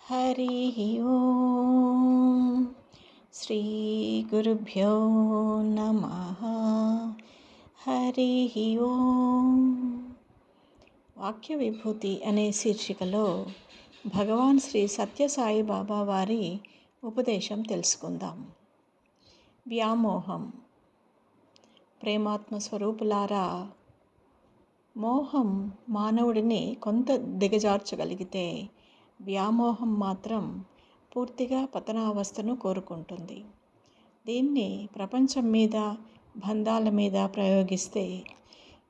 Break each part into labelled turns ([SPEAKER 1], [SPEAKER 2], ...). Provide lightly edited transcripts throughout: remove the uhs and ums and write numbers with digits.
[SPEAKER 1] హరి ఓం శ్రీ గురుభ్యో నమః. హరి ఓం. వాక్య విభూతి అనే శీర్షికలో భగవాన్ శ్రీ సత్యసాయి బాబా వారి ఉపదేశం తెలుసుకుందాం. వ్యామోహం. ప్రేమాత్మ స్వరూపులారా, మోహం మానవుడిని కొంత దిగజార్చగలిగితే వ్యామోహం మాత్రం పూర్తిగా పతనావస్థను కోరుకుంటుంది. దీన్ని ప్రపంచం మీద, బంధాల మీద ప్రయోగిస్తే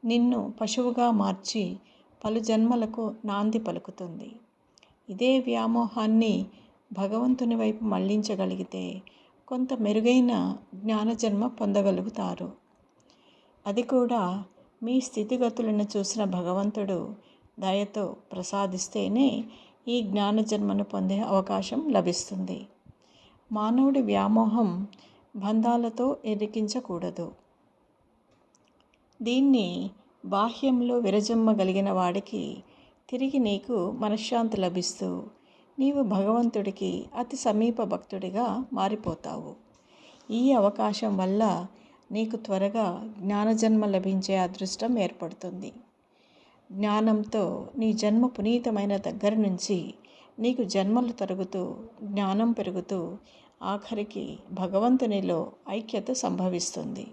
[SPEAKER 1] నిన్ను పశువుగా మార్చి పలు జన్మలకు నాంది పలుకుతుంది. ఇదే వ్యామోహాన్ని భగవంతుని వైపు మళ్లించగలిగితే కొంత మెరుగైన జ్ఞానజన్మ పొందగలుగుతారు. అది కూడా మీ స్థితిగతులను చూసిన భగవంతుడు దయతో ప్రసాదిస్తేనే ఈ జ్ఞానజన్మను పొందే అవకాశం లభిస్తుంది. మానవుడి వ్యామోహం బంధాలతో ఇరికించకూడదు. దీన్ని బాహ్యంలో విరజమ్మగలిగిన వాడికి తిరిగి నీకు మనశ్శాంతి లభిస్తూ నీవు భగవంతుడికి అతి సమీప భక్తుడిగా మారిపోతావు. ఈ అవకాశం వల్ల నీకు త్వరగా జ్ఞానజన్మ లభించే అదృష్టం ఏర్పడుతుంది. జ్ఞానంతో నీ జన్మ పునీతమైన దగ్గర నుంచి నీకు జన్మలు తరుగుతూ జ్ఞానం పెరుగుతూ ఆఖరికి భగవంతునిలో ఐక్యత సంభవిస్తుంది.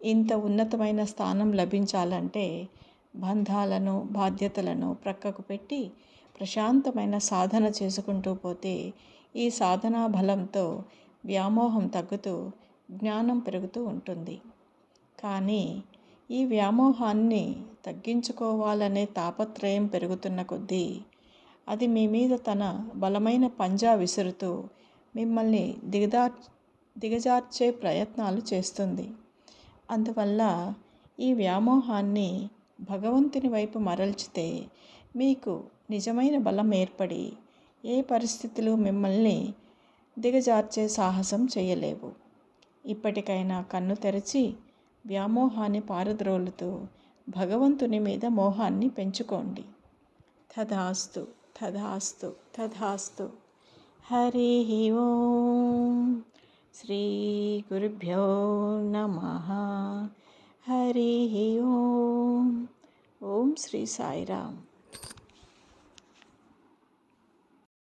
[SPEAKER 1] ఇంత ఉన్నతమైన స్థానం లభించాలంటే బంధాలను, బాధ్యతలను ప్రక్కకు పెట్టి ప్రశాంతమైన సాధన చేసుకుంటూ పోతే ఈ సాధనా బలంతో వ్యామోహం తగ్గుతూ జ్ఞానం పెరుగుతూ ఉంటుంది. కానీ ఈ వ్యామోహాన్ని తగ్గించుకోవాలనే తాపత్రయం పెరుగుతున్న కొద్దీ అది మీ మీద తన బలమైన పంజా విసురుతూ మిమ్మల్ని దిగజార్చే ప్రయత్నాలు చేస్తుంది. అందువల్ల ఈ వ్యామోహాన్ని భగవంతుని వైపు మరల్చితే మీకు నిజమైన బలం ఏర్పడి ఏ పరిస్థితులు మిమ్మల్ని దిగజార్చే సాహసం చేయలేవు. ఇప్పటికైనా కన్ను తెరచి వ్యామోహాన్ని పారద్రోలుతూ భగవంతుని మీద మోహాన్ని పెంచుకోండి. తథాస్తు తథాస్తు తథాస్తు. హరి ఓం. శ్రీ గురుభ్యో నమః. హరి ఓం. ఓం శ్రీ సాయిరామ్.